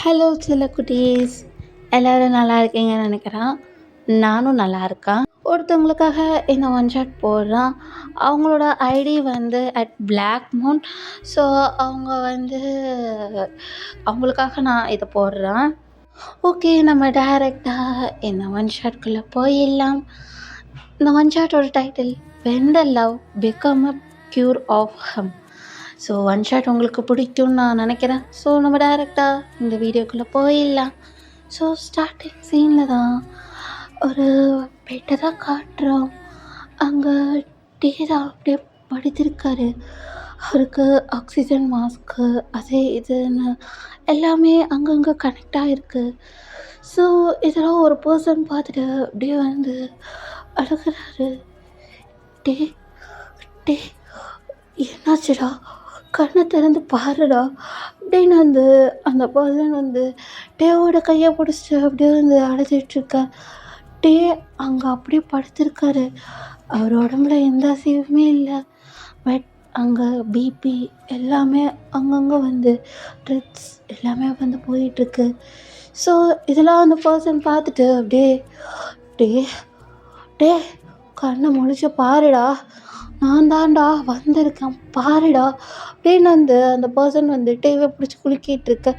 Hello சில குட்டீஸ், எல்லோரும் நல்லா இருக்கீங்கன்னு நினைக்கிறேன். நானும் நல்லா இருக்கேன். ஒருத்தவங்களுக்காக இந்த ஒன் ஷாட் போடுறான். அவங்களோட ஐடி வந்து பிளாக் மூன். ஸோ அவங்க வந்து அவங்களுக்காக நான் இதை போடுறேன். ஓகே, நம்ம டைரெக்டாக இந்த ஒன் ஷாட்குள்ளே போயிடலாம். இந்த ஒன் ஷாட்டோட title when the love become a cure of hum. So one shot உங்களுக்கு பிடிக்கும்னு நான் நினைக்கிறேன். ஸோ நம்ம டைரெக்டாக இந்த வீடியோக்குள்ளே போயிடலாம். ஸோ ஸ்டார்டிங் சீனில் தான் ஒரு பெட்டை தான் காட்டுறோம். அங்கே டீ தான் அப்படியே படுத்திருக்காரு. அவருக்கு ஆக்சிஜன் மாஸ்க்கு அது இதுன்னு எல்லாமே அங்கங்கே கனெக்ட் ஆகிருக்கு. ஸோ இதெல்லாம் ஒரு பர்சன் பார்த்துட்டு அப்படியே வந்து அழுகிறாரு. டே டே என்னாச்சுடா, கண்ணை திறந்து பாருடா அப்படின்னு வந்து அந்த பர்சன் வந்து டேவோட கையை பிடிச்சிட்டு அப்படியே வந்து அழுதுட்ருக்க. டே அங்கே அப்படியே படுத்திருக்காரு. அவர் உடம்புல எந்த அசைவுமே இல்லை. பட் அங்கே பிபி எல்லாமே அங்கங்கே வந்து ட்ரிப்ஸ் எல்லாமே வந்து போயிட்டுருக்கு. ஸோ இதெல்லாம் அந்த பர்சன் பார்த்துட்டு அப்படியே டே டே கண்ணை முழிச்சு பாருடா, நான் தான்டா வந்திருக்கேன் பாருடா அப்படின்னு வந்து அந்த பர்சன் வந்து டேவை பிடிச்சி குலுக்கிட்டு இருக்க.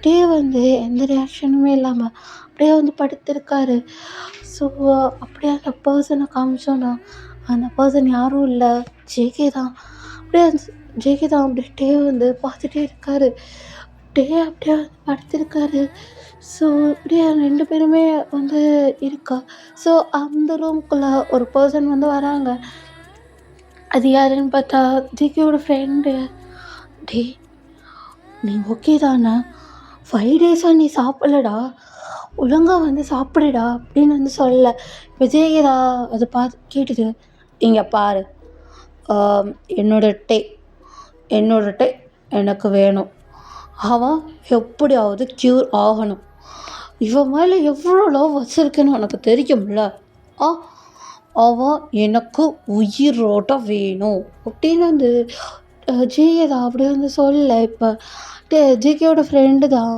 டே வந்து எந்த ரியாக்ஷனுமே இல்லாமல் அப்படியே வந்து படுத்திருக்காரு. ஸோ அப்படியே அந்த பர்சனை காமிச்சோன்னா அந்த பர்சன் யாரும் இல்லை, ஜேகே தான். அப்படியே ஜேகே தான் அப்படியே டே வந்து பார்த்துட்டே இருக்காரு. டே அப்படியே வந்து படுத்திருக்காரு. ஸோ இப்படியே 2 பேருமே வந்து இருக்கா. ஸோ அந்த ரூம்குள்ளே ஒரு பர்சன் வந்து வராங்க. அது யாருன்னு பார்த்தா ஜேகேவோட ஃப்ரெண்டு. டே நீ ஓகே தானே? 5 டேஸாக நீ சாப்பிடலடா, ஒழுங்காக வந்து சாப்பிடுடா அப்படின்னு வந்து சொல்ல. இப்போ ஜேகேதா அதை பார்த்து கேட்டுட்டு இங்கே பாரு, என்னோட டே எனக்கு வேணும். அவன் எப்படியாவது க்யூர் ஆகணும். இவன் மேலே எவ்வளோ லவ் வச்சுருக்கேன்னு உனக்கு தெரியும்ல. அவன் எனக்கு உயிரோட வேணும் அப்படின்னு வந்து ஜேகேதா அப்படியே வந்து சொல்ல. இப்போ ஜேகேவோட ஃப்ரெண்டு தான்.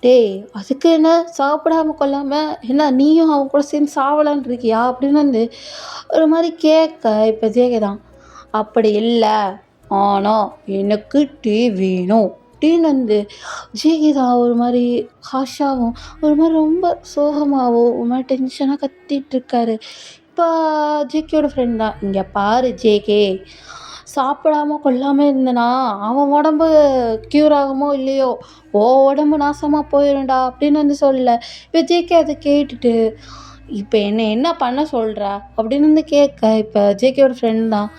டேய் அதுக்கு என்ன, சாப்பிடாம கொள்ளாமல் என்ன நீயும் அவன் கூட சேர்ந்து சாவலான் இருக்கியா அப்படின்னு வந்து ஒரு மாதிரி கேட்க. இப்போ ஜேகே தான் அப்படி இல்லை, ஆனால் எனக்கு டீ வேணும் அப்படின்னு வந்து ஜேகே தான் ஒரு மாதிரி ஹாஷாகவும் ஒரு மாதிரி ரொம்ப சோகமாகவும் ஒரு மாதிரி டென்ஷனாக கத்திகிட்ருக்காரு. இப்போ ஜேகேயோட ஃப்ரெண்ட் தான் இங்கே பாரு ஜேகே, சாப்பிடாம கொள்ளாமல் இருந்தனா அவன் உடம்பு க்யூர் ஆகுமோ இல்லையோ உடம்பு நாசமாக போயிடும்டா அப்படின்னு வந்து சொல்ல. இப்போ ஜேகே அதை கேட்டுட்டு இப்போ என்ன பண்ண சொல்கிற அப்படின்னு வந்து கேட்க. இப்போ ஜேகேயோட ஃப்ரெண்ட் தான்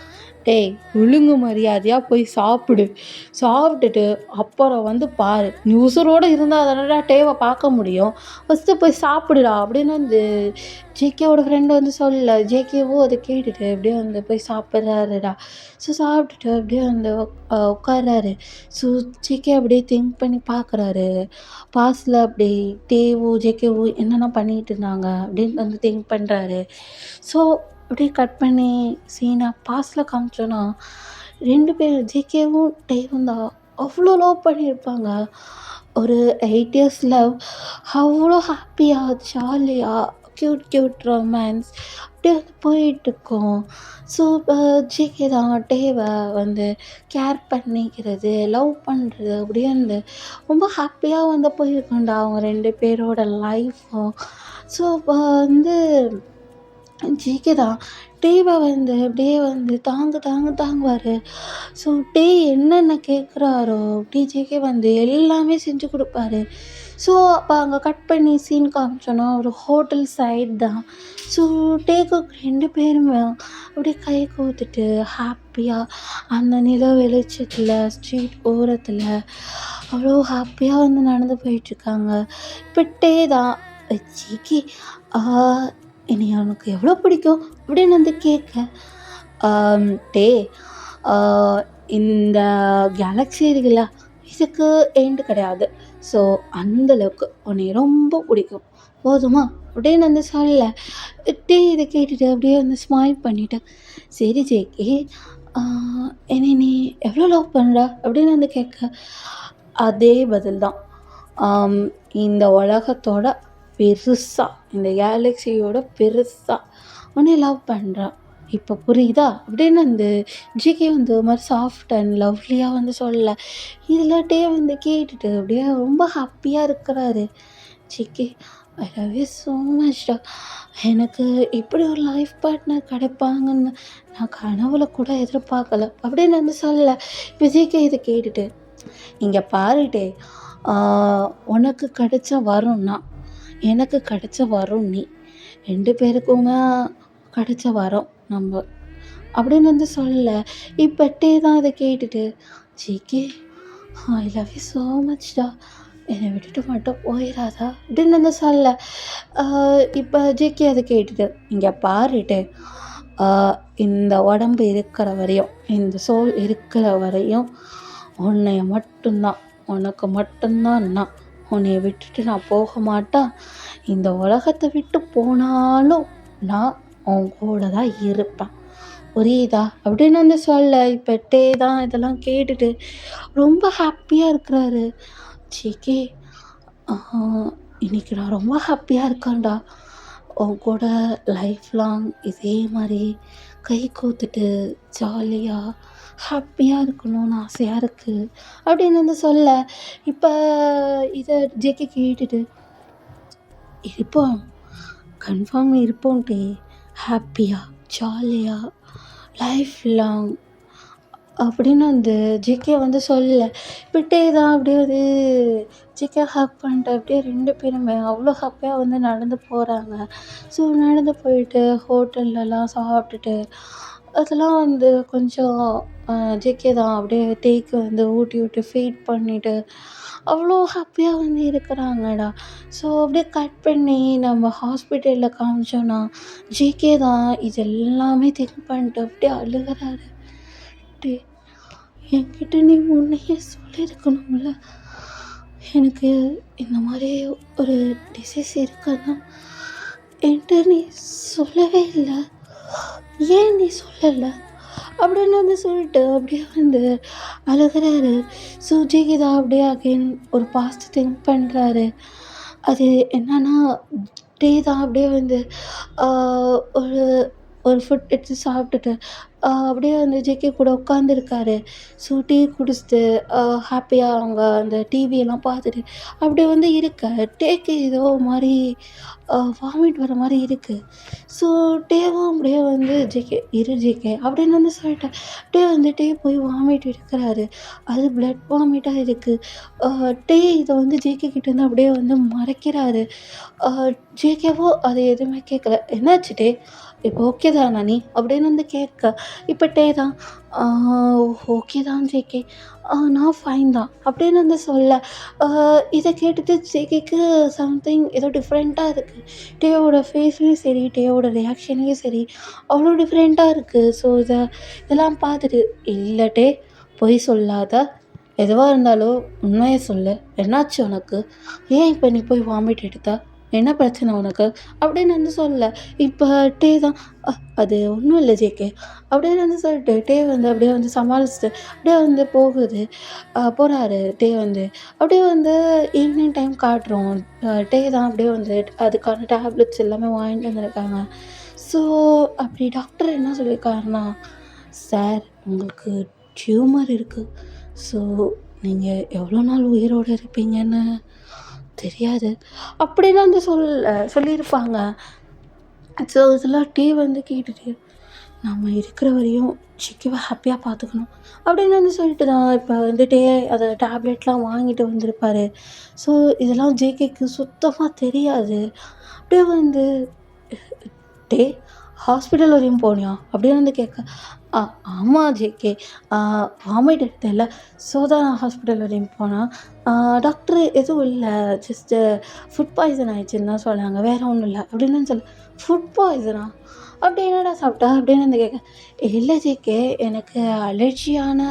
டேய் ஒழுங்கு மரியாதையாக போய் சாப்பிட்டுட்டு அப்புறம் வந்து பாரு, நீ உசுரோடு இருந்தால் தானடா டேவை பார்க்க முடியும், ஃபஸ்ட்டு போய் சாப்பிடுடா அப்படின்னு வந்து ஜேகேவோட ஃப்ரெண்டு வந்து சொல்ல. ஜேகேவும் அதை கேட்டுட்டு அப்படியே வந்து போய் சாப்பிட்றாருடா. ஸோ சாப்பிட்டுட்டு அப்படியே வந்து உட்கார்றாரு. ஸோ ஜேகே அப்படியே திங்க் பண்ணி பார்க்குறாரு. பாஸ்டில் அப்படி டேவும் ஜேகேவும் என்னென்ன பண்ணிகிட்டு இருந்தாங்க அப்படின்னு வந்து திங்க் பண்ணுறாரு. ஸோ அப்படியே கட் பண்ணி சீனை பாஸ்டில் காமிச்சோன்னா 2 பேர் ஜேகேவும் டேவும் தான் அவ்வளோ லவ் பண்ணியிருப்பாங்க. ஒரு 8 இயர்ஸ் லவ், அவ்வளோ ஹாப்பியாக ஜாலியாக க்யூட் ரொமான்ஸ் அப்படியே வந்து போயிட்டுருக்கோம். ஸோ ஜேகே தான் டேவை வந்து கேர் பண்ணிக்கிறது, லவ் பண்ணுறது அப்படியே வந்து ரொம்ப ஹாப்பியாக வந்து போயிருக்கோண்டா அவங்க 2 பேரோட லைஃப்பும். ஸோ வந்து ஜேகே தான் டேவை வந்து அப்படியே வந்து தாங்குவார். ஸோ டே என்னென்ன கேட்குறாரோ அப்படி ஜேகே வந்து எல்லாமே செஞ்சு கொடுப்பாரு. ஸோ அப்போ அங்கே கட் பண்ணி சீன் காமிச்சோன்னா ஒரு ஹோட்டல் சைட் தான். ஸோ டேக்கு 2 பேருமே அப்படியே கை கோத்துட்டு ஹாப்பியாக அந்த நில வெளிச்சத்தில் ஸ்ட்ரீட் ஓரத்தில் அவ்வளோ ஹாப்பியாக வந்து நடந்து போயிட்டுருக்காங்க. இப்போ டே தான் ஜேகே என்னை அவனுக்கு எவ்வளோ பிடிக்கும் அப்படின்னு வந்து கேட்க. டே இந்த கேலக்ஸி இருக்குல்ல, இதுக்கு எண்டு கிடையாது. ஸோ அந்தளவுக்கு உன்னை ரொம்ப பிடிக்கும் போதுமா அப்படின்னு வந்து சொல்ல. டே இதை கேட்டுட்டு அப்படியே வந்து ஸ்மைல் பண்ணிவிட்டு சரி ஜேகே, என்னை நீ எவ்வளோ லவ் பண்ணுற அப்படின்னு வந்து கேட்க. அதே பதில் தான், ஆம், இந்த உலகத்தோட பெருசா, இந்த கேலக்ஸியோட பெருசா உன்னை லவ் பண்ணுறான். இப்போ புரியுதா அப்படின்னு அந்த ஜிகே வந்து ஒரு மாதிரி சாஃப்ட் அண்ட் லவ்லியாக வந்து சொல்ல, இதில் வந்து கேட்டுட்டு அப்படியே ரொம்ப ஹாப்பியாக இருக்கிறாரு. GK, I love you so மச்டா. எனக்கு இப்படி ஒரு லைஃப் பார்ட்னர் கிடைப்பாங்கன்னு நான் கனவுல கூட எதிர்பார்க்கல அப்படின்னு வந்து சொல்ல. இப்போ ஜிகே இதை கேட்டுட்டு, இங்கே பாருட்டே, உனக்கு கிடைச்ச வரோன்னா எனக்கு கிடைச்ச வரோம் நீ, 2 பேருக்குமே கிடைச்ச வரோம் நம்ம அப்படின்னு வந்து சொல்ல. இப்பட்டே தான் அதை கேட்டுட்டு, GK, I love you so மச்டா, என்னை விட்டுட்டு மட்டும் போயிடாதா அப்படின்னு வந்து சொல்ல. இப்போ ஜிகே அதை கேட்டுட்டு, இங்கே பாருட்டு, இந்த உடம்பு இருக்கிற வரையும், இந்த சோல் இருக்கிற வரையும் உன்னைய மட்டும்தான், உனக்கு மட்டும்தான் நான், உன்னைய விட்டுட்டு நான் போக மாட்டேன். இந்த உலகத்தை விட்டு போனாலும் நான் உன் கூட தான் இருப்பேன், புரியுதா அப்படின்னு வந்து சொல்ல. இப்பட்டே தான் இதெல்லாம் கேட்டுட்டு ரொம்ப ஹாப்பியாக இருக்கிறாரு. ஜிகே, இன்னைக்கு நான் ரொம்ப ஹாப்பியாக இருக்கேன்டா, உன் கூட லைஃப் லாங் இதே மாதிரி கை கோத்துட்டு ஜாலியாக ஹாப்பியாக இருக்கணும்னு ஆசையாக இருக்குது அப்படின்னு வந்து சொல்ல. இப்போ இதை ஜேகே கேட்டுட்டு, இருப்போம், கன்ஃபார்ம் இருப்போம் டே, ஹாப்பியாக ஜாலியாக லைஃப் லாங் அப்படின்னு அந்த ஜிகே வந்து சொல்ல. விட்டே தான் அப்படியே வந்து ஜிகே ஹக் பண்ணிட்டு அப்படியே 2 பேருமே அவ்வளோ ஹாப்பியாக வந்து நடந்து போகிறாங்க. ஸோ நடந்து போயிட்டு ஹோட்டல்லலாம் சாப்பிட்டுட்டு அதெல்லாம் வந்து கொஞ்சம் ஜிகே தான் அப்படியே டேக்கு வந்து ஊட்டி விட்டு ஃபீட் பண்ணிவிட்டு அவ்வளோ ஹாப்பியாக வந்து இருக்கிறாங்கடா. ஸோ அப்படியே கட் பண்ணி நம்ம ஹாஸ்பிட்டலில் காமிச்சோன்னா ஜிகே தான் இது எல்லாமே திங்க் பண்ணிட்டு அப்படியே அழுகிறாரு. டே, என்கிட்ட நீ முன்னையே சொல்லியிருக்கணும்ல, எனக்கு இந்த மாதிரி ஒரு டிசீஸ் இருக்குன்னா என்கிட்ட நீ சொல்லவே இல்லை, ஏன் நீ சொல்லலை அப்படின்னு வந்து சொல்லிட்டு அப்படியே வந்து அழுகிறாரு. ஸோ ஜிகிதா அப்படியே அகைன் ஒரு பாஸ்ட் திங்க் பண்ணுறாரு. அது என்னன்னா, டீ தான் அப்படியே வந்து ஒரு ஒரு ஃபுட் எடுத்து சாப்பிட்டுட்டு அப்படியே வந்து ஜேகே கூட உட்காந்துருக்காரு. ஸோ டீ குடிச்சிட்டு ஹாப்பியாக அவங்க அந்த டிவியெல்லாம் பார்த்துட்டு அப்படியே வந்து இருக்க டேக்கு ஏதோ மாதிரி வாமிட் வர மாதிரி இருக்குது. ஸோ டேவும் அப்படியே வந்து ஜேகே இரு ஜேகே அப்படின்னு வந்து சொல்லிட்டேன். டே வந்து டே போய் வாமிட் எடுக்கிறாரு. அது பிளட் வாமிட்டாக இருக்குது. டே இதை வந்து ஜேகே கிட்டேருந்து அப்படியே வந்து மறைக்கிறாரு. ஜேகேவோ அதை எதுவுமே கேட்கல. என்னாச்சு டே, இப்போ ஓகே தானா நீ அப்படின்னு வந்து கேட்க. இப்போ டே தான் ஓகே தான் ஜேகே, நான் ஃபைன் தான் அப்படின்னு வந்து சொல்ல. இதை கேட்டுட்டு ஜேகேக்கு சம்திங் ஏதோ டிஃப்ரெண்ட்டாக இருக்குது. டேவோட ஃபேஸ்லேயும் சரி, டேவோட ரியாக்ஷன்லேயும் சரி அவ்வளோ டிஃப்ரெண்ட்டாக இருக்குது. ஸோ இதெல்லாம் பார்த்துட்டு, இல்லை டே, பொய் சொல்லாத, எதுவாக இருந்தாலும் உண்மையை சொல்லு, என்னாச்சு உனக்கு, ஏன் இப்போ நீ போய் வாமிட் எடுத்த, என்ன பிரச்சனை உனக்கு அப்படின்னு வந்து சொல்ல. இப்போ டே தான் அது ஒன்றும் இல்லை ஜேகே அப்படின்னு வந்து சொல்லிட்டு டே வந்து அப்படியே வந்து சமாளிச்சுட்டு அப்படியே வந்து போகிறாரு. டே வந்து அப்படியே வந்து ஈவினிங் டைம் காட்டுறோம். டே தான் அப்படியே வந்து அதுக்கான டேப்லெட்ஸ் எல்லாமே வாங்கிட்டு வந்திருக்காங்க. ஸோ அப்படி டாக்டர் என்ன சொல்லியிருக்காருன்னா, சார் உங்களுக்கு டியூமர் இருக்குது, ஸோ நீங்கள் எவ்வளோ நாள் உயிரோடு இருப்பீங்கன்னு தெரியாது அப்படின்னு வந்து சொல்லியிருப்பாங்க. ஸோ இதெல்லாம் டே வந்து கேட்டுட்டு, நம்ம இருக்கிற வரையும் ஜிகேவை ஹாப்பியாக பார்த்துக்கணும் அப்படின்னு வந்து சொல்லிட்டு தான் இப்போ வந்து டே அதை டேப்லெட்லாம் வாங்கிட்டு வந்திருப்பாரு. ஸோ இதெல்லாம் ஜேகேக்கு சுத்தமாக தெரியாது. அப்படியே வந்து, டே ஹாஸ்பிட்டல் வரையும் போனியா அப்படின்னு வந்து கேட்க, ஆமாம் ஜேகே, வாமிட் எடுத்தேன்ல, ஸோ தான் ஹாஸ்பிட்டல் வரையும் போனால் டாக்டர் எதுவும் இல்லை, ஜஸ்ட்டு ஃபுட் பாய்சன் ஆயிடுச்சுன்னு தான் சொன்னாங்க, வேறு ஒன்றும் இல்லை அப்படின்னு சொல்ல. ஃபுட் பாய்சனா, அப்படி என்னடா சாப்பிட்டா அப்படின்னு வந்து கேட்க, இல்லை ஜேகே, எனக்கு அலர்ஜியான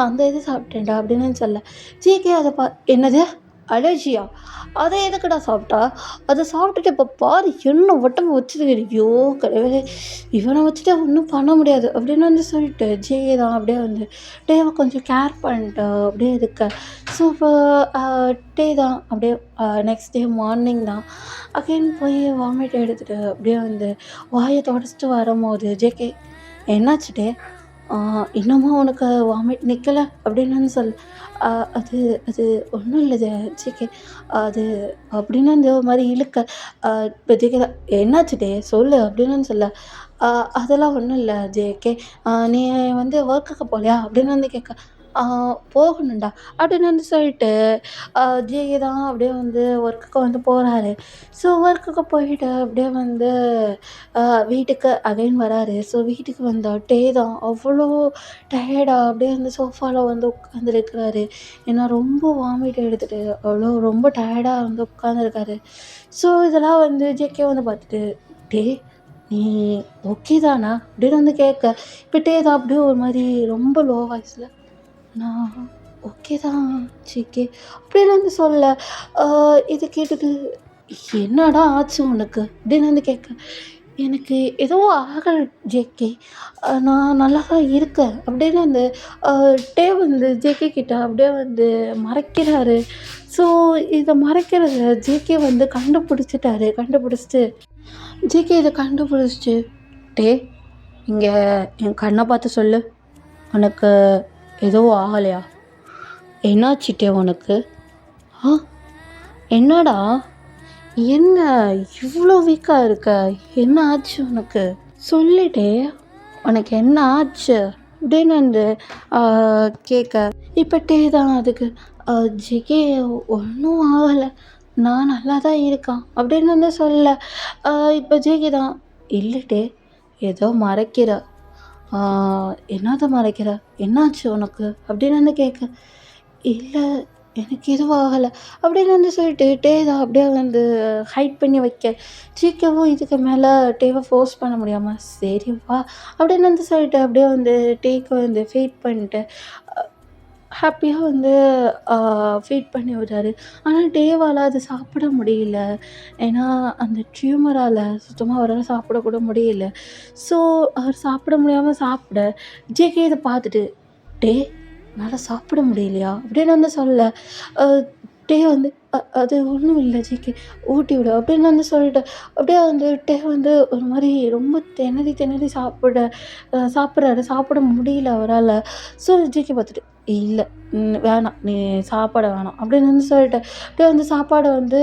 அந்த இது சாப்பிட்டேன்டா அப்படின்னு சொல்ல. ஜேகே அதை என்னது அலர்ஜியா? அத எதுக்குடா சாப்பிட்டா? அத சாப்பிட்டுட்டு இப்ப பாரு என்ன உடம்பு வச்சுருக்கு. ஐயோ! கடவுளே! இவன வச்சுட்டு ஒண்ணும் பண்ண முடியாது அப்படின்னு வந்து சொல்லிட்டு தான் அப்படியே வந்து டேவ கொஞ்சம் கேர் பண்ணிட்டு அப்படியே இருக்க. ஸோ இப்போ அ டே தான் அப்படியே நெக்ஸ்ட் டே மார்னிங் தான் அகைன் போய் வாமிட் எடுத்துட்டு அப்படியே வந்து வாய தொடச்சிட்டு வரும்போது என்னாச்சு டே? ஆ இன்னமும் உனக்கு வாமிட் நிக்கல அப்படின்னு வந்து அ அது அது ஒண்ணும் இல்ல ஜேகே. அது அப்படின்னு வந்து ஒரு மாரி இழுக்க, இப்ப ஜேகே தான் என்னாச்சு டே சொல்லு அப்படின்னு வந்து சொல்ல, அ அதெல்லாம் ஒண்ணும் இல்ல ஜேகே. நீ வந்து ஒர்க்குக்கு போலையா? அப்படின்னு வந்து கேட்க, ஆ போகணும்டா அப்படின்னு வந்து சொல்லிட்டு, ஜேகே தான் அப்படியே வந்து ஒர்க்குக்கு வந்து போறாரு. ஸோ ஒர்க்குக்கு போயிட்டு அப்படியே வந்து அ வீட்டுக்கு அகைன் வராரு. ஸோ வீட்டுக்கு வந்தா டே தான் அவ்வளோ டயர்டா அப்படியே அந்த சோஃபால வந்து உட்காந்துருக்கிறாரு. ஏன்னா ரொம்ப வாமிட் எடுத்துட்டு அவ்வளோ ரொம்ப டயர்டா வந்து உட்காந்துருக்காரு. ஸோ இதெல்லாம் வந்து ஜேகே வந்து பார்த்துட்டு, "டேய் நீ ஓகே தானா?" அப்படின்னு வந்து கேட்க, இப்ப டே தான் அப்படியே ஒரு மாரி ரொம்ப லோ வாய்ஸ்ல, "நான் ஓகே தான் ஜேகே" அப்படின்னு வந்து சொல்ல, அ இது கேட்டுட்டு, "என்னடா ஆச்சு உனக்கு?" அப்படின்னு வந்து கேட்க, எனக்கு ஏதோ ஆகல ஜேகே. நான் நல்லா தான் இருக்கேன். அப்படின்னு அந்த அ டேவ் வந்து ஜேகே கிட்ட அப்படியே வந்து மறைக்கிறாரு. ஸோ இத மறைக்கிறத ஜேகே வந்து கண்டுபிடிச்சுட்டாரு. கண்டுபிடிச்சுட்டு ஜேகே இத கண்டுபிடிச்சுட்டு, "டேய் இங்க என் கண்ண பார்த்து சொல்லு. உனக்கு எதுவும் ஆகலையா? என்னாச்சு டேவ் உனக்கு? ஆ என்னடா? என்ன இவ்ளோ வீக்கா இருக்க? என்ன ஆச்சு உனக்கு? சொல்லுடே! உனக்கு என்ன ஆச்சு?" அப்படின்னு வந்து ஆ கேட்க, இப்ப டே தான் அதுக்கு அ "ஜிகே ஒண்ணும் ஆகல. நான் நல்லா தான் இருக்கேன்." அப்படின்னு வந்து சொல்ல, அ இப்ப ஜிகே தான் "இல்ல டே ஏதோ மறைக்கிற. ஆ என்னத்த மறைக்கிற? என்னாச்சு உனக்கு?" அப்படின்னு வந்து கேட்க, "இல்ல எனக்கு எதுவும் ஆகல." அப்படின்னு வந்து சொல்லிட்டு டே தான் அப்படியே வந்து ஹைட் பண்ணி வைக்க, ஜிகேவும் இதுக்கு மேல டேவ ஃபோர்ஸ் பண்ண முடியாம, "சரி வா" அப்படின்னு வந்து சொல்லிட்டு அப்படியே வந்து டேக்கு வந்து ஃபீட் பண்ணிட்டு, அ ஹாப்பியா வந்து அ ஃபீட் பண்ணி விடுறாரு. ஆனா டேவால அது சாப்பிட முடியல. ஏன்னா அந்த டியூமரால சுத்தமா அவரால சாப்பிடக்கூட முடியல. ஸோ அவர் சாப்பிட முடியாம சாப்பிட, ஜேகே இத பார்த்துட்டு, "டேய் உன்னால சாப்பிட முடியலையா?" அப்படின்னு வந்து சொல்ல, அ டே வந்து அது ஒண்ணும் இல்ல ஜிகே ஊட்டி விடு" அப்படின்னு வந்து சொல்லிட்டு, அப்படியே வந்து டே வந்து ஒரு மாரி ரொம்ப திணறி திணறி சாப்பிடுறாரு. சாப்பிட முடியல அவரால. ஸோ ஜிகே பார்த்துட்டு, "இல்ல வேணாம். நீ சாப்பிட வேணாம்." அப்படின்னு வந்து சொல்லிட்டு, அப்படியே வந்து சாப்பாட வந்து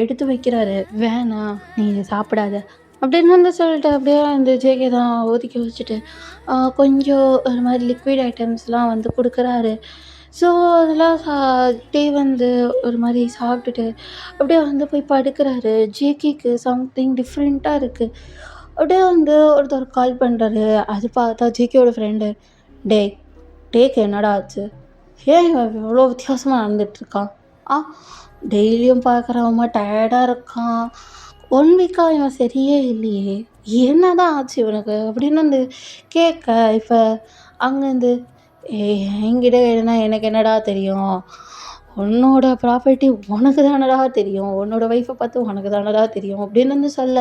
எடுத்து வைக்கிறாரு. "வேணாம் நீ சாப்பிடாத." அப்படின்னு வந்து சொல்லிட்டு அப்படியே வந்து ஜேகே தான் ஒதுக்கி வச்சுட்டு, கொஞ்சம் ஒரு மாரி லிக்விட் ஐட்டம்ஸ்லாம் வந்து குடுக்குறாரு. ஸோ அதெல்லாம் டே வந்து ஒரு மாரி சாப்பிட்டுட்டு, அப்படியே வந்து போய் படுக்குறாரு. ஜேகேக்கு சம்திங் டிஃப்ரெண்ட்டா இருக்கு. அப்படியே வந்து ஒருத்தர் கால் பண்றாரு. அது பார்த்தா ஜேகேவோட ஃப்ரெண்டு. "டேய் டேக்கு என்னடா ஆச்சு? ஏன் இவன் இவ்வளோ வித்தியாசமா நடந்துட்டுருக்கான்? ஆ டெய்லியும் பார்க்குறவன் டயர்டா இருக்கான். 1 வீக்கா இவன் சரியே இல்லையே! என்னதான் ஆச்சு இவனுக்கு?" அப்படின்னு வந்து கேட்க, இப்ப அங்கேருந்து என்கிட்ட கேட்டனா எனக்கு என்னடா தெரியும்? உன்னோட ப்ராப்பர்ட்டி உனக்கு தானடா தெரியும். உன்னோட ஒய்ஃப பார்த்து உனக்கு தானடா தெரியும்." அப்படின்னு வந்து சொல்ல,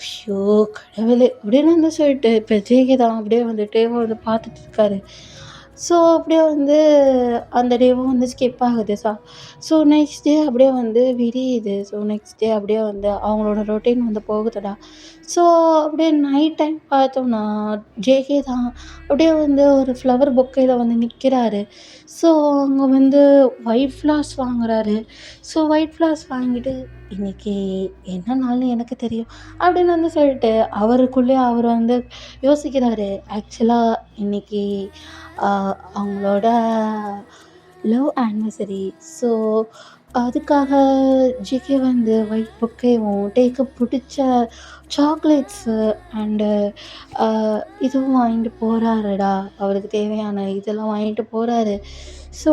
ஐயோ! கடவுளே! அப்படின்னு வந்து சொல்லிட்டு இப்ப ஜேகே தான் அப்படியே வந்து டேவ வந்து பார்த்துட்டு இருக்காரு. ஸோ அப்படியே வந்து அந்த டேவும் வந்து ஸ்கிப் ஆகுது. ஸோ நெக்ஸ்ட் டே அப்படியே வந்து விடியுது. ஸோ நெக்ஸ்ட் டே அப்படியே வந்து அவங்களோட ரொட்டீன் வந்து போகுதுடா. ஸோ அப்படியே நைட் டைம் பார்த்தோம்னா, ஜேகே தான் அப்படியே வந்து ஒரு ஃப்ளவர் பொக்கேல வந்து நிக்கிறாரு. ஸோ அங்க வந்து ஒயிட் ஃப்ளவர்ஸ் வாங்குறாரு. ஸோ ஒயிட் ஃப்ளவர்ஸ் வாங்கிட்டு, "இன்னைக்கு என்ன நாள்னு எனக்கு தெரியும்." அப்படின்னு வந்து சொல்லிட்டு அவருக்குள்ளயே அவர் வந்து யோசிக்கிறாரு. ஆக்சுவலா இன்னைக்கு அ அவங்களோட லவ் ஆனிவர்சரி. ஸோ அதுக்காக ஜிகே வந்து ஒயிட் பொக்கேவும், டேக்கு புடிச்ச சாக்லேட்ஸு அண்டு அ இதுவும் வாங்கிட்டு போறாருடா. அவருக்கு தேவையான இதெல்லாம் வாங்கிட்டு போறாரு. ஸோ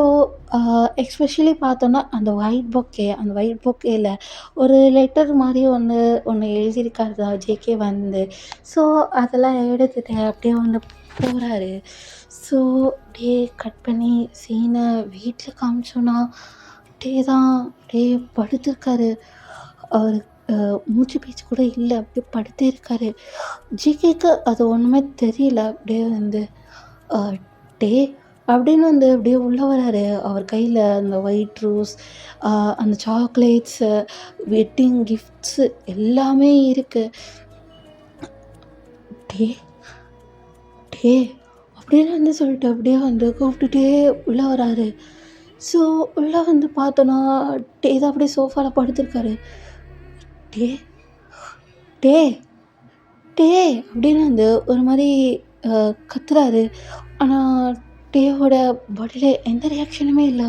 அ எஸ்பெஷலி பார்த்தோன்னா, அந்த ஒயிட் பொக்கேல ஒரு லெட்டர் மாரி ஒண்ணு எழுதியிருக்காருடா ஜேகே வந்து. ஸோ அதெல்லாம் எடுத்துட்டு அப்படியே வந்து போறாரு. ஸோ அப்படியே கட் பண்ணி சீன வீட்ல காமிச்சோன்னா, தான் அப்படியே படுத்திருக்காரு. அவரு மூச்சு பேச்சு கூட இல்ல. அப்படியே படுத்தே இருக்காரு. ஜிகேக்கு அது ஒண்ணுமே தெரியல. அப்படியே வந்து அ "டே" அப்படின்னு வந்து அப்படியே உள்ள வராரு. அவர் கையில அந்த ஒயிட் ரோஸ், அ அந்த சாக்லேட்ஸு, வெட்டிங் கிஃப்ட்ஸு எல்லாமே இருக்கு. "டே, டே" அப்படின்னு வந்து சொல்லிட்டு அப்படியே வந்து கூப்பிட்டுட்டே உள்ள வராரு. ஸோ உள்ள வந்து பார்த்தோன்னா, டே தான் அப்படியே சோஃபால படுத்திருக்காரு. "டே, டே, டே" அப்படின்னு வந்து ஒரு மாரி அ கத்துறாரு. ஆனா, டேவோட பாடியில எந்த ரியாக்ஷனுமே இல்ல.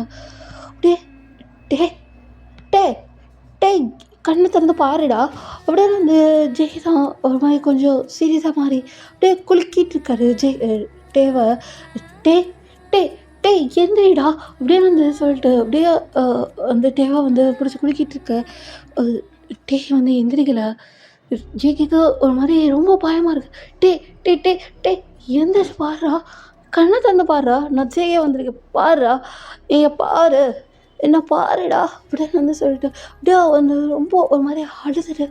அப்படியே "டே, டே, டேய் கண்ண திறந்து பாருடா" அப்படின்னு வந்து ஜெய் தான் ஒரு மாரி கொஞ்சம் சீரியஸா மாறி அப்படியே குலுக்கிட்டு இருக்காரு டேவ. "டேய், டேய், டேய் எந்திரிடா" அப்படின்னு வந்து சொல்லிட்டு அப்படியே அ அந்த டேவ வந்து புடிச்சு குலுக்கிட்டு இருக்க. அ டே வந்து எந்திரிக்கல. ஜேகேக்கு ஒரு மாரி ரொம்ப பயமா இருக்கு. "டேய், டேய், டேய், டேய் எந்திரிச்சு பார்றா! கண்ண தொறந்து பார்றா! நான் ஜேகே வந்திருக்கேன் பார்றா! இங்க பாரு! என்ன பாருடா!" அப்படின்னு வந்து சொல்லிட்டு அப்படியே வந்து ரொம்ப ஒரு மாரி அழுதுட்டு,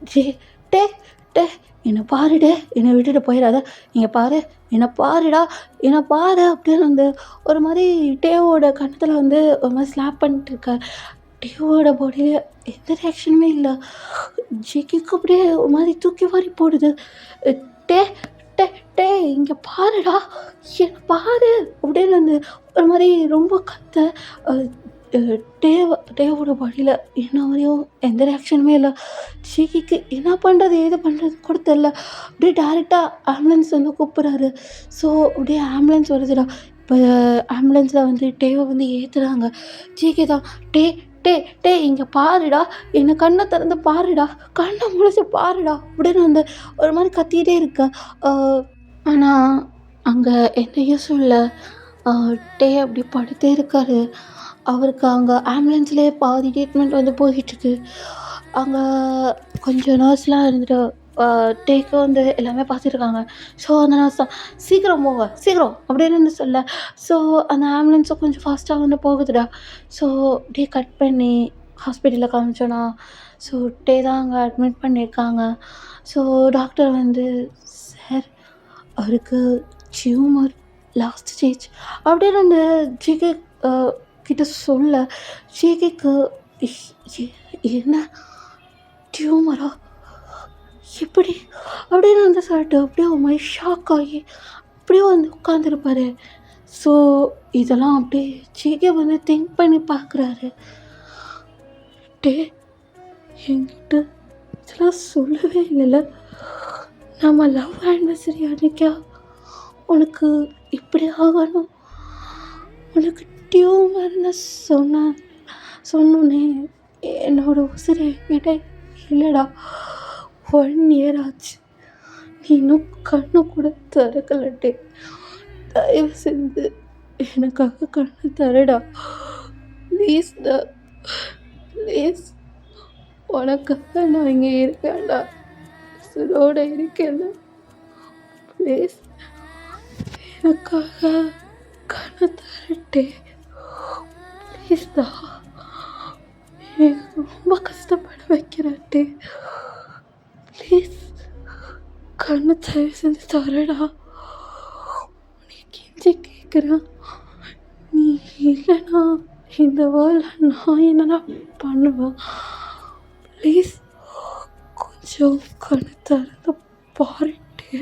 "டேய், டேய், டேய் என்ன பாரு டேய்! என்ன விட்டுட்டு போயிறாத! இங்க பாரு! என்ன பாருடா! என்ன பாரு!" அப்படின்னு வந்து ஒரு மாரி டேவோட கன்னத்துல வந்து ஒரு மாரி ஸ்லாப் பண்ணிட்டு இருக்காரு. டியோட பாடியில எந்த ரியாக்ஷனுமே இல்ல. ஜிகிக்கு அப்படியே ஒரு மாரி தூக்கி வாரி போடுது. அ "டே டே டேய் இங்க பாருடா! என்ன பாரு!" அப்படின்னு வந்து ஒரு மாரி ரொம்ப கத்த. அ அ டேவோட பாடியில இன்ன வரையும் எந்த ரியாக்ஷனுமே இல்ல. ஜிகிக்கு என்ன பண்றது? ஏது பண்றது கூட தெரியல. அப்படியே டைரக்ட்டா ஆம்புலன்ஸ் வந்து கூப்பிடுறாரு. ஸோ அப்படியே ஆம்புலன்ஸ் வருதுடா. இப்ப ஆம்புலன்ஸ்ல வந்து டேவ வந்து ஏத்துறாங்க. ஜிகே தான் "டே டேய் டேய் இங்க பாருடா! என்ன கண்ண திறந்து பாருடா! கண்ண முழிச்சு பாருடா!" அப்படின்னு வந்து ஒரு மாரி கத்திட்டே இருக்கா. அ ஆனா, அங்க எந்த யூஸும் இல்ல. அ டே அப்படி படுத்தே இருக்காரு. அவருக்கு அங்க ஆம்புலன்ஸ்லயே பாதி ட்ரீட்மெண்ட் வந்து போயிட்டுருக்கு. அங்க கொஞ்சம் நர்ஸ்லாம் இருந்துட்டு அ டேக்கு வந்து எல்லாமே பார்த்துட்டுருக்காங்க. ஸோ அந்த நர்ஸ் தான் "சீக்கிரம் போங்க, சீக்கிரம்" அப்படின்னு வந்து சொல்ல, ஸோ அந்த ஆம்புலன்ஸும் கொஞ்சம் ஃபாஸ்ட்டா வந்து போகுதுடா. ஸோ அப்படியே கட் பண்ணி ஹாஸ்பிட்டல்ல காமிச்சோன்னா, ஸோ டே தான் அங்க அட்மிட் பண்ணியிருக்காங்க. ஸோ டாக்டர் வந்து "சார் அவருக்கு டியூமர் லாஸ்ட் ஸ்டேஜ்" அப்படின்னு அந்த ஜிகே அ கிட்ட சொல்ல, ஜிகேக்கு எ என்ன டியூமரா? எப்படி? அப்படின்னு வந்து சொல்லிட்டு அப்படியே ஒரு மாரி ஷாக் ஆகி அப்படியே வந்து உட்காந்துருப்பாரு. ஸோ இதெல்லாம் அப்படியே ஜிகே வந்து திங்க் பண்ணி பார்க்குறாரு. டேய் என்கிட்ட இதெல்லாம் சொல்லவே இல்லைல்ல. நம்ம லவ் ஆனிவர்சரி அன்னைக்கா உனக்கு இப்படி ஆகணும். உனக்கு டியூமர்னு சொன்னோனே என்னோட உசுரு என்கிட்ட இல்லைடா. 1 இயர் ஆச்சு. நீ இன்னும் கண்ணு கூட திறக்கல டேய். தயவு செஞ்சு எனக்காக கண்ணு திறடா. ப்ளீஸ்டா ப்ளீஸ். உனக்காக நான் இங்கே இருக்கேன்டா. உசுரோட இருக்கேன்டா. ப்ளீஸ் எனக்காக கண்ணு திறடே. ப்ளீஸ்டா. எனக்கு ரொம்ப கஷ்டப்பட வைக்கிற டே. ப்ளீஸ் கண்ணு தயவு செஞ்சு திறடா. உன்னை கெஞ்சி கேட்குறேன். நீ இல்லைன்னா இந்த வேர்ல்டில் நான் என்னடா பண்ணுவேன்? ப்ளீஸ் கொஞ்சம் கண்ணு திறந்து பாருடே.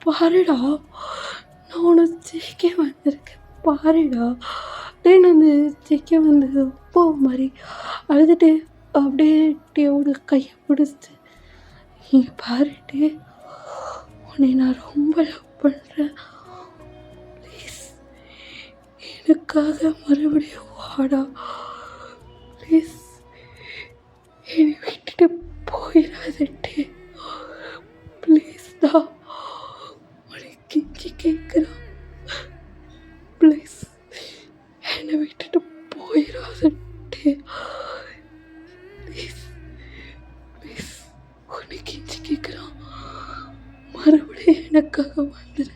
பாருடா நான் உன்னை ஜெயிக்க வந்திருக்கேன் பாருடா. அப்படின்னு அந்த ஜெயிக்க வந்து ரொம்ப மாதிரி அழுதுட்டு அப்படியே டேவோட கையை பிடிச்சிட்டு இங்கே பாருடே உன்னை நான் ரொம்ப லவ் பண்ணுறேன். ப்ளீஸ் எனக்காக மறுபடியும் வாடா. ப்ளீஸ் என்னை விட்டுட்டு போயிடாதே. ப்ளீஸ்டா உனக்கு கெஞ்சி கேட்குறான். ப்ளீஸ் என்னை விட்டுட்டு போயிடாதே. ப்ளீஸ் ப்ளீஸ் உன்னை கெஞ்சி கேட்குறான். மறுபடியும் எனக்காக வந்துடு.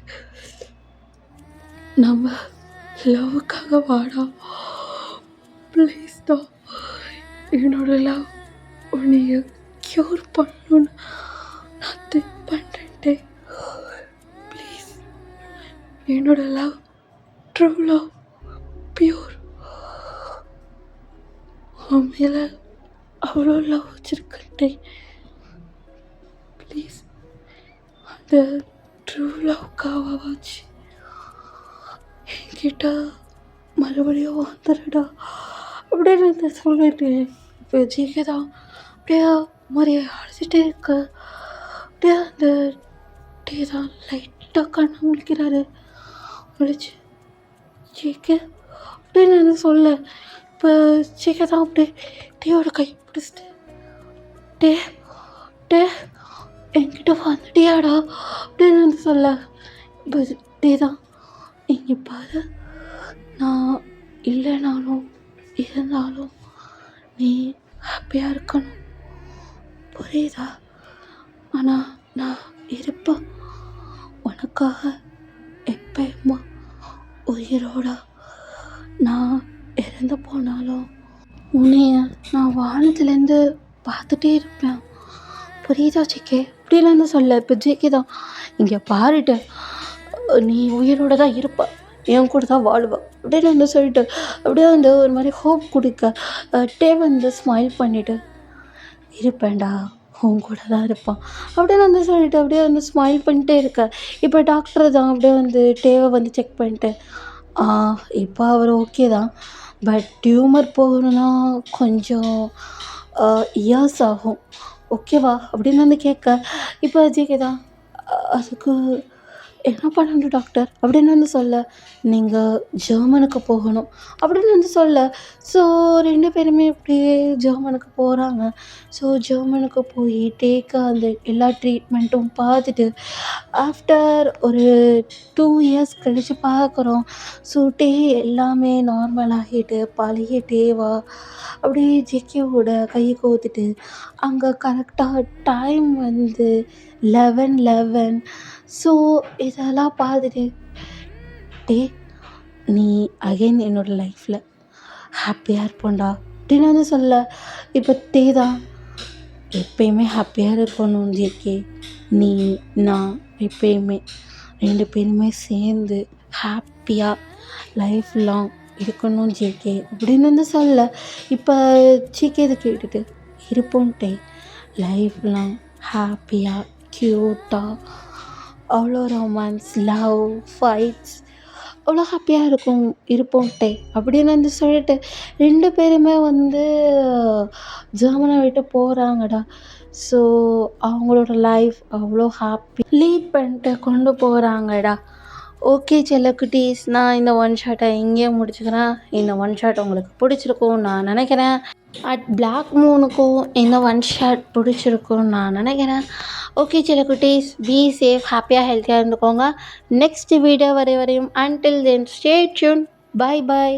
நம்ம லவ்வுக்காக வாடா. ப்ளீஸ் தான் என்னோட லவ் உன்னைய க்யூர் பண்ணணும்னு நான் திங்க் பண்ணுறேன்டே. ப்ளீஸ் என்னோட லவ் ட்ரூ லவ் பியூர் உன் மேலே அவ்வளோ லவ் வச்சுருக்கேன்டே. ப்ளீஸ் அந்த ட்ரூ லவ்க்காவாச்சு என்கிட்ட மறுபடியும் வந்துடுடா அப்படின்னு வந்து சொல்லிட்டு இப்போ ஜிகே தான் அப்படியே மாதிரியே அழைச்சிட்டே இருக்க. அப்படியே அந்த டீ தான் லைட்டாக கண்ணை முழிக்கிறாரு. முழிச்சு ஜிகே அப்படின்னு வந்து சொல்ல இப்போ ஜிகே தான் அப்படியே டீயோட கை பிடிச்சிட்டு டே டே என்கிட்ட வந்துட்டியாடா அப்படின்னு வந்து சொல்ல இப்போ டே தான் இங்கே பாரு, நான் இல்லைனாலும் இருந்தாலும் நீ ஹாப்பியாக இருக்கணும், புரியுதா? ஆனால் நான் இருப்பேன் உனக்காக எப்பயுமா உயிரோட. நான் இறந்து போனாலும் உன்னைய நான் வானத்துலேருந்து பார்த்துட்டே இருப்பேன், புரியுதா ஜிகே அப்படின்னு வந்து சொல்ல. இப்போ ஜிகே தான் இங்கே பாருட்டு நீ உயிரோட தான் இருப்ப, என் கூட தான் வாழ்வ அப்படின்னு வந்து சொல்லிட்டு அப்படியே வந்து ஒரு மாதிரி ஹோப் கொடுக்க டே வந்து ஸ்மைல் பண்ணிவிட்டு இருப்பேன்டா உன் கூட தான் இருப்பான் அப்படின்னு வந்து சொல்லிட்டு அப்படியே வந்து ஸ்மைல் பண்ணிட்டே இருக்க. இப்போ டாக்டர் தான் அப்படியே வந்து டேவை வந்து செக் பண்ணிட்டு இப்போ அவர் ஓகே தான், பட் டியூமர் போகணுன்னா கொஞ்சம் இயர்ஸ் ஆகும், ஓகேவா அப்படின்னு வந்து கேட்க. இப்போ ஜிகே தான் அதுக்கு என்ன பண்ணணும் டாக்டர் அப்படின்னு வந்து சொல்ல, நீங்கள் ஜெர்மனுக்கு போகணும் அப்படின்னு வந்து சொல்ல. ஸோ 2 பேருமே அப்படியே ஜெர்மனுக்கு போகிறாங்க. ஸோ ஜெர்மனுக்கு போய் டேக்க அந்த எல்லா ட்ரீட்மெண்ட்டும் பார்த்துட்டு ஆஃப்டர் ஒரு 2 இயர்ஸ் கழித்து பார்க்குறோம். ஸோ டே எல்லாமே நார்மல் ஆகிட்டு பழைய டேவா அப்படியே ஜிகேவோட கையை கோத்துட்டு அங்கே கரெக்டாக டைம் வந்து 11:11. ஸோ இதெல்லாம் பார்த்துட்டு டே நீ அகைன் என்னோடய லைஃப்பில் ஹாப்பியாக இருப்போண்டா அப்படின்னு வந்து சொல்ல. இப்போ டே தான் எப்பயுமே ஹாப்பியாக இருக்கணும் ஜிகே, நீ நான் எப்பயுமே 2 பேருமே சேர்ந்து ஹாப்பியாக லைஃப் லாங் இருக்கணும் ஜிகே அப்படின்னு வந்து சொல்ல. இப்போ ஜிகே இதை கேட்டுட்டு இருப்போன்ட்டே லைஃப் லாங் ஹாப்பியாக க்யூட்டாக அவ்வளோ ரொமான்ஸ் லவ் ஃபைட்ஸ் அவ்வளோ ஹாப்பியாக இருப்போன்ட்டே அப்படின்னு வந்து சொல்லிட்டு 2 பேருமே வந்து ஜெர்மனை விட்டு போகிறாங்கடா. ஸோ அவங்களோட லைஃப் அவ்வளோ ஹாப்பி லீட் பண்ணிட்டு கொண்டு போகிறாங்கடா. ஓகே செல்லக்குட்டீஸ், நான் இந்த ஒன் ஷாட்டை இங்கேயே முடிச்சுக்கிறேன். இந்த ஒன் ஷாட் உங்களுக்கு பிடிச்சிருக்கும் நான் நினைக்கிறேன். அட் பிளாக் மூனுக்கும் இந்த ஒன் ஷாட் பிடிச்சிருக்கும்னு நான் நினைக்கிறேன். ஓகே செல்லக்குட்டீஸ், பி சேஃப், ஹாப்பியாக ஹெல்த்தியாக இருந்துக்கோங்க. நெக்ஸ்ட் வீடியோ வரையும் until then stay tune. Bye by.